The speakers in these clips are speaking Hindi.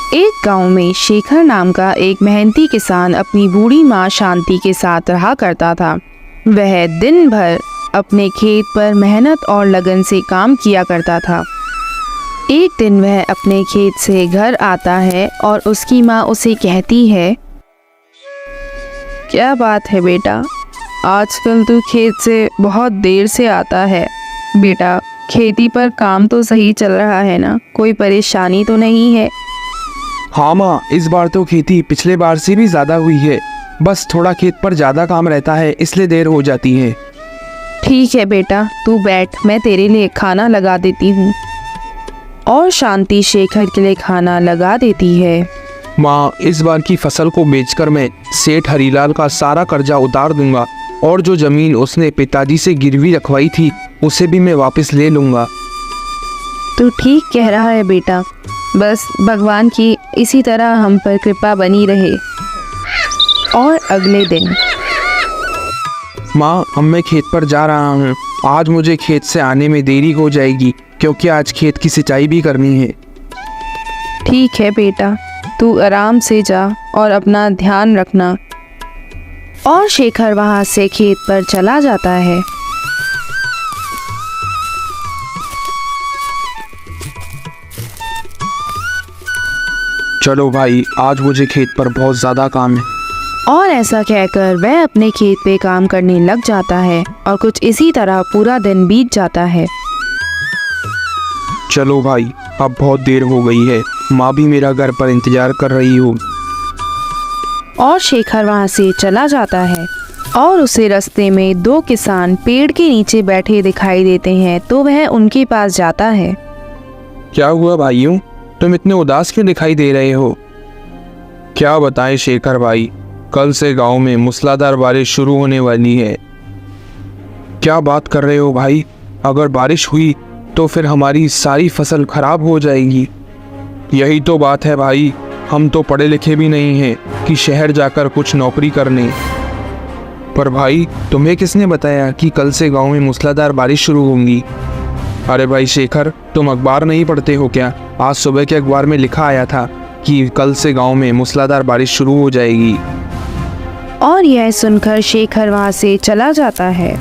एक गांव में शेखर नाम का एक मेहनती किसान अपनी बूढ़ी माँ शांति के साथ रहा करता था। वह दिन भर अपने खेत पर मेहनत और लगन से काम किया करता था। एक दिन वह अपने खेत से घर आता है और उसकी माँ उसे कहती है, क्या बात है बेटा, आजकल तू खेत से बहुत देर से आता है। बेटा, खेती पर काम तो सही चल रहा है ना, कोई परेशानी तो नहीं है? हाँ माँ, इस बार तो खेती पिछले बार से भी ज़्यादा हुई है। बस थोड़ा खेत पर ज़्यादा काम रहता है, इसलिए देर हो जाती है। ठीक है बेटा, तू बैठ, मैं तेरे लिए खाना लगा देती हूँ। और शांति शेखर के लिए खाना लगा देती है। माँ, इस बार की फसल को बेचकर मैं सेठ हरीलाल का सारा कर्जा उतार दूंगा और जो ज़मीन उसने पिताजी से गिरवी रखवाई थी उसे भी मैं वापस ले लूँगा। तू ठीक कह रहा है बेटा, बस भगवान की इसी तरह हम पर कृपा बनी रहे। और अगले दिन माँ, अब मैं खेत पर जा रहा हूँ। आज मुझे खेत से आने में देरी हो जाएगी क्योंकि आज खेत की सिंचाई भी करनी है। ठीक है बेटा, तू आराम से जा और अपना ध्यान रखना। और शेखर वहाँ से खेत पर चला जाता है। चलो भाई, आज मुझे खेत पर बहुत ज़्यादा काम है। और ऐसा कहकर वह अपने खेत पे काम करने लग जाता है और कुछ इसी तरह पूरा दिन बीत जाता है। चलो भाई, अब बहुत देर हो गई है, माँ भी मेरा घर पर इंतजार कर रही हो। और शेखर वहाँ से चला जाता है और उसे रास्ते में दो किसान पेड़ के नीचे बैठे दिखाई देते हैं, तो वह उनके पास जाता है। क्या हुआ भाइयों, तुम इतने उदास क्यों दिखाई दे रहे हो? क्या बताएं शेखर भाई, कल से गांव में मूसलाधार बारिश शुरू होने वाली है। क्या बात कर रहे हो भाई? अगर बारिश हुई तो फिर हमारी सारी फसल खराब हो जाएगी। यही तो बात है भाई, हम तो पढ़े लिखे भी नहीं हैं कि शहर जाकर कुछ नौकरी करने। पर भाई, तुम्हें किसने बताया कि कल से गांव में मूसलाधार बारिश शुरू होगी? अरे भाई शेखर, तुम अखबार नहीं पढ़ते हो क्या? आज सुबह के अखबार में लिखा आया था कि कल से गांव में मूसलाधार बारिश शुरू हो जाएगी। और यह सुनकर शेखर वहाँ से चला जाता है।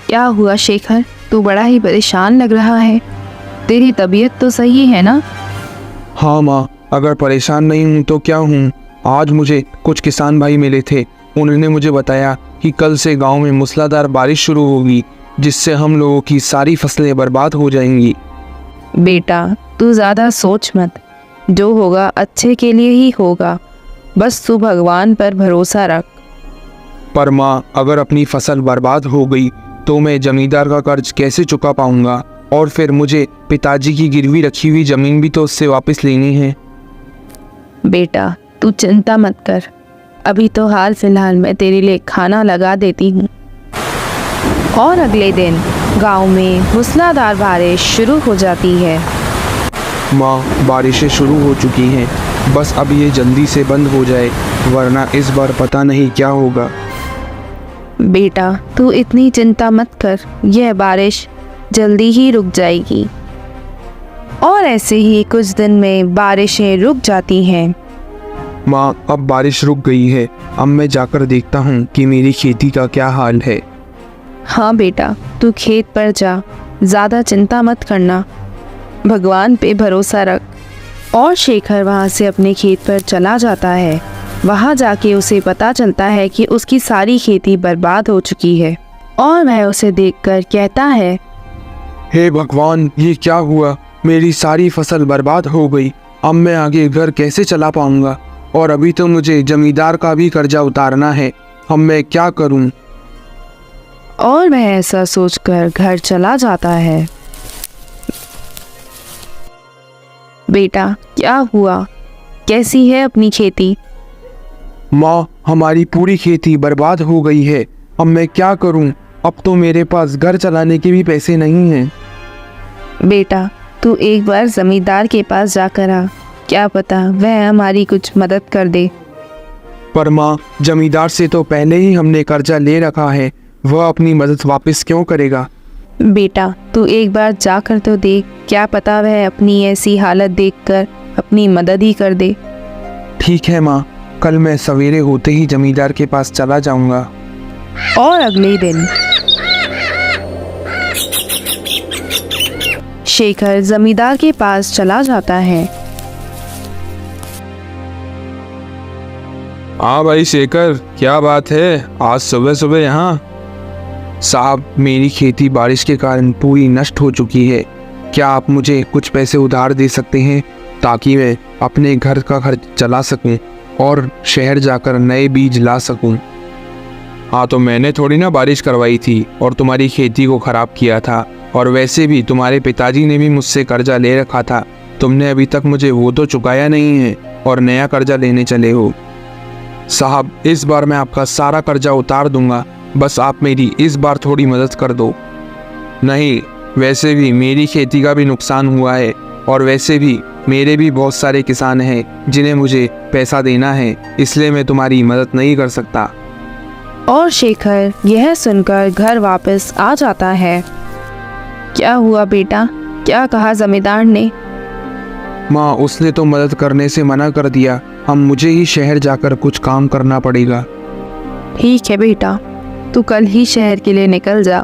क्या हुआ शेखर, तू बड़ा ही परेशान लग रहा है। तेरी तबीयत तो सही है ना? हाँ माँ, अगर परेशान नहीं हूँ तो क्या हूँ। आज मुझे कुछ किसान भाई मिले थे, उन्होंने मुझे बताया कि कल से गांव में मूसलाधार बारिश शुरू होगी, जिससे हम लोगों की सारी फसलें बर्बाद हो जाएंगी। बेटा, तू ज़्यादा सोच मत, जो होगा अच्छे के लिए ही होगा। बस तू भगवान पर भरोसा रख। पर माँ, अगर अपनी फसल बर्बाद हो गई तो मैं जमींदार का कर्ज कैसे चुका पाऊंगा? और फिर मुझे पिताजी की गिरवी रखी हुई ज़मीन भी तो उससे वापस लेनी है। बेटा, तू चिंता मत कर, अभी तो हाल फिलहाल मैं तेरे लिए खाना लगा देती हूँ। और अगले दिन गांव में मूसलाधार बारिश शुरू हो जाती है। माँ, बारिशें शुरू हो चुकी हैं, बस अब ये जल्दी से बंद हो जाए, वरना इस बार पता नहीं क्या होगा। बेटा, तू इतनी चिंता मत कर, यह बारिश जल्दी ही रुक जाएगी। और ऐसे ही कुछ दिन में बारिशें रुक जाती हैं। माँ, अब बारिश रुक गई है, अब मैं जाकर देखता हूँ कि मेरी खेती का क्या हाल है। हाँ बेटा, तू खेत पर जा, ज़्यादा चिंता मत करना, भगवान पे भरोसा रख। और शेखर वहाँ से अपने खेत पर चला जाता है। वहाँ जाके उसे पता चलता है कि उसकी सारी खेती बर्बाद हो चुकी है। और वह उसे देखकर कहता है, हे भगवान, ये क्या हुआ? मेरी सारी फसल बर्बाद हो गई। अब मैं आगे घर कैसे चला पाऊंगा? और अभी तो मुझे जमींदार का भी कर्जा उतारना है। अब मैं क्या करूं? और वह ऐसा सोचकर घर चला जाता है। बेटा, क्या हुआ? कैसी है अपनी खेती? माँ, हमारी पूरी खेती बर्बाद हो गई है। अब मैं क्या करूं? अब तो मेरे पास घर चलाने के भी पैसे नहीं हैं। बेटा, तू एक बार जमींदार के पास जाकर आ, क्या पता वह हमारी कुछ मदद कर दे। पर माँ, जमींदार से तो पहले ही हमने कर्जा ले रखा है, वह अपनी मदद वापस क्यों करेगा? बेटा तू एक बार जाकर तो देख, क्या पता वह अपनी ऐसी हालत देखकर अपनी मदद ही कर दे। ठीक है माँ, कल मैं सवेरे होते ही जमींदार के पास चला जाऊंगा। और अगले दिन शेखर जमींदार के पास चला जाता है। हाँ भाई शेखर, क्या बात है आज सुबह सुबह यहाँ? साहब, मेरी खेती बारिश के कारण पूरी नष्ट हो चुकी है। क्या आप मुझे कुछ पैसे उधार दे सकते हैं ताकि मैं अपने घर का खर्च चला सकूं और शहर जाकर नए बीज ला सकूं? हाँ, तो मैंने थोड़ी ना बारिश करवाई थी और तुम्हारी खेती को खराब किया था। और वैसे भी तुम्हारे पिताजी ने भी मुझसे कर्जा ले रखा था। तुमने अभी तक मुझे वो तो चुकाया नहीं है और नया कर्जा लेने चले हो। साहब, इस बार मैं आपका सारा कर्जा उतार दूंगा, बस आप मेरी इस बार थोड़ी मदद कर दो। नहीं, वैसे भी मेरी खेती का भी नुकसान हुआ है और वैसे भी मेरे भी बहुत सारे किसान हैं जिन्हें मुझे पैसा देना है, इसलिए मैं तुम्हारी मदद नहीं कर सकता। और शेखर यह सुनकर घर वापस आ जाता है। क्या हुआ बेटा, क्या कहा जमींदार ने? माँ, उसने तो मदद करने से मना कर दिया। हम मुझे ही शहर जाकर कुछ काम करना पड़ेगा। ठीक है बेटा, तू कल ही शहर के लिए निकल जा।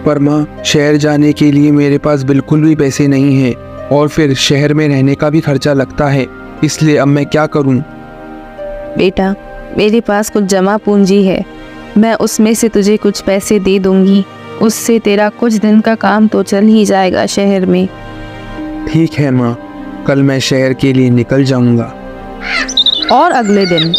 पर माँ, शहर जाने के लिए मेरे पास बिल्कुल भी पैसे नहीं हैं और फिर शहर में रहने का भी खर्चा लगता है, इसलिए अब मैं क्या करूँ? बेटा, मेरे पास कुछ जमा पूंजी है, मैं उसमें से तुझे कुछ पैसे दे दूंगी। उससे तेरा कुछ दिन का काम तो चल ही जाएगा शहर में। ठीक है माँ, कल मैं शहर के लिए निकल जाऊंगा। और अगले दिन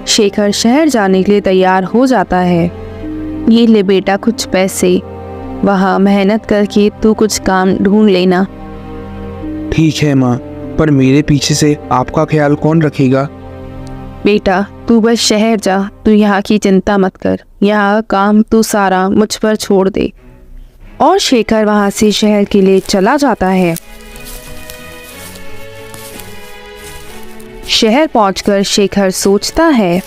शेखर शहर जाने के लिए तैयार हो जाता है। ये ले बेटा कुछ पैसे, वहाँ मेहनत करके तू कुछ काम ढूंढ लेना। ठीक है माँ, पर मेरे पीछे से आपका ख्याल कौन रखेगा? बेटा तू बस शहर जा, तू यहाँ की चिंता मत कर, यहाँ काम तू सारा मुझ पर छोड़ दे। और शेखर वहाँ से शहर के लिए चला जाता है। शहर पहुंचकर शेखर सोचता है,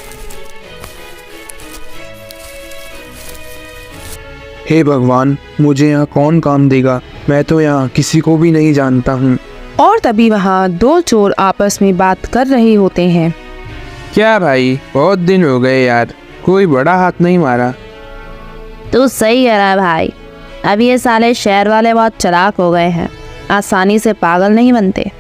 हे भगवान, मुझे यहाँ कौन काम देगा? मैं तो यहाँ किसी को भी नहीं जानता हूँ। और तभी वहाँ दो चोर आपस में बात कर रहे होते हैं। क्या भाई, बहुत दिन हो गए यार, कोई बड़ा हाथ नहीं मारा। तू सही कह रहा है भाई, अब ये साले शहर वाले बहुत चालाक हो गए हैं, आसानी से पागल नहीं बनते।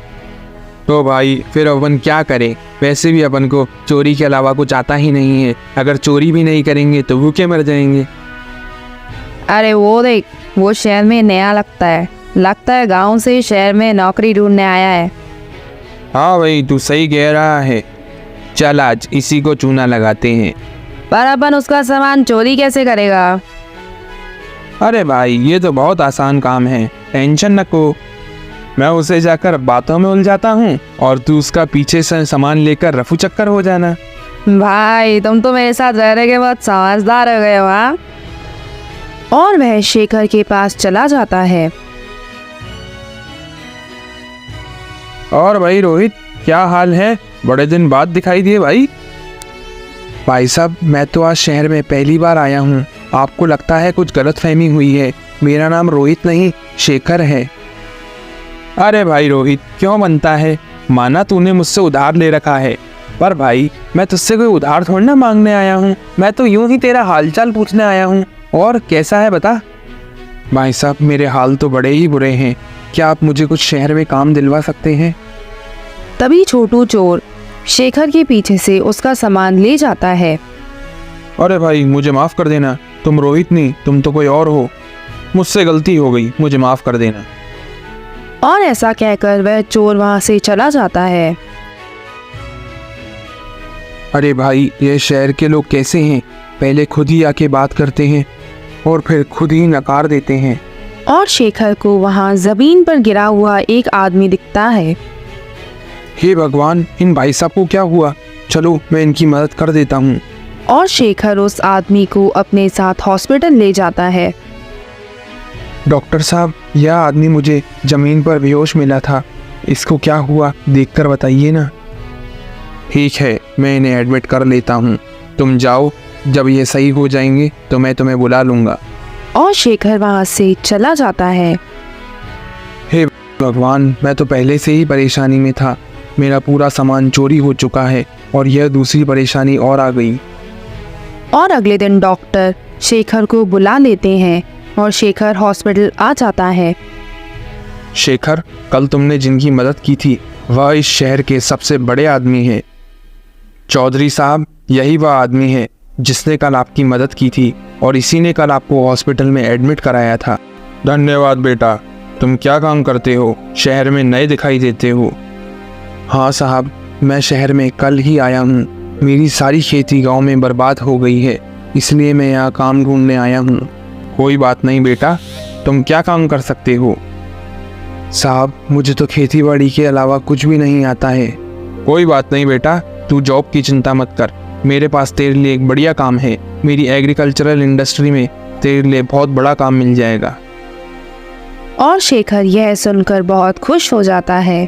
तो भाई फिर अपन क्या करें? वैसे भी अपन को चोरी के अलावा कुछ आता ही नहीं है। अगर चोरी भी नहीं करेंगे तो भूखे मर जाएंगे। अरे वो देख, वो शहर में नया लगता है गांव से शहर में नौकरी ढूंढने आया है। हाँ भाई, तू सही कह रहा है। चल आज इसी को चूना लगाते हैं। पर अपन उसका सामान चोरी कैसे करेगा? अरे भाई, ये तो बहुत आसान काम है, टेंशन न को। मैं उसे जाकर बातों में उलझाता हूँ और तू उसका पीछे से सामान लेकर रफू चक्कर हो जाना। भाई तुम तो मेरे साथ रह रहे के बहुत समझदार हो गए हो। हाँ? और वह शेखर के पास चला जाता है। और भाई रोहित, क्या हाल है? बड़े दिन बाद दिखाई दिए भाई। भाई साहब, मैं तो आज शहर में पहली बार आया हूँ। आपको लगता है कुछ गलतफहमी हुई है। मेरा नाम रोहित नहीं, शेखर है। अरे भाई रोहित, क्यों बनता है? माना तूने मुझसे उधार ले रखा है, पर भाई मैं तुझसे कोई उधार थोड़ी ना मांगने आया हूँ। मैं तो यूं ही तेरा हालचाल पूछने आया हूँ। और कैसा है बता? भाई साहब, मेरे हाल तो बड़े ही बुरे हैं। क्या आप मुझे कुछ शहर में काम दिलवा सकते हैं? तभी छोटू चोर शेखर के पीछे से उसका सामान ले जाता है। अरे भाई, मुझे माफ़ कर देना। तुम रोहित नहीं, तुम तो कोई और हो। मुझसे गलती हो गई, मुझे माफ़ कर देना। और ऐसा कहकर वह चोर वहां से चला जाता है। अरे भाई, ये शहर के लोग कैसे हैं? पहले खुद ही आके बात करते हैं और फिर खुद ही नकार देते हैं। और शेखर को वहां जमीन पर गिरा हुआ एक आदमी दिखता है। हे भगवान, इन भाई साहब को क्या हुआ? चलो मैं इनकी मदद कर देता हूँ। और शेखर उस आदमी को अपने साथ हॉस्पिटल ले जाता है। डॉक्टर साहब, यह आदमी मुझे जमीन पर बेहोश मिला था। इसको क्या हुआ, देखकर बताइए ना। ठीक है, मैं इन्हें एडमिट कर लेता हूँ। तुम जाओ जब ये सही हो जाएंगे तो मैं तुम्हें बुला लूँगा। और शेखर वहाँ से चला जाता है। हे भगवान, मैं तो पहले से ही परेशानी में था। मेरा पूरा सामान चोरी हो चुका है और यह दूसरी परेशानी और आ गई। और अगले दिन डॉक्टर शेखर को बुला लेते हैं और शेखर हॉस्पिटल आ जाता है। शेखर, कल तुमने जिनकी मदद की थी वह इस शहर के सबसे बड़े आदमी हैं। चौधरी साहब, यही वह आदमी है जिसने कल आपकी मदद की थी और इसी ने कल आपको हॉस्पिटल में एडमिट कराया था। धन्यवाद बेटा। तुम क्या काम करते हो? शहर में नए दिखाई देते हो। हाँ साहब, मैं शहर में कल ही आया हूँ। मेरी सारी खेती गांव में बर्बाद हो गई है, इसलिए मैं यहाँ काम ढूंढने आया हूँ। कोई बात नहीं बेटा, तुम क्या काम कर सकते हो? साहब, मुझे तो खेती बाड़ी के अलावा कुछ भी नहीं आता है। कोई बात नहीं बेटा, तू जॉब की चिंता मत कर। मेरे पास तेरे लिए एक बढ़िया काम है। मेरी एग्रीकल्चरल इंडस्ट्री में तेरे लिए बहुत बड़ा काम मिल जाएगा। और शेखर यह सुनकर बहुत खुश हो जाता है।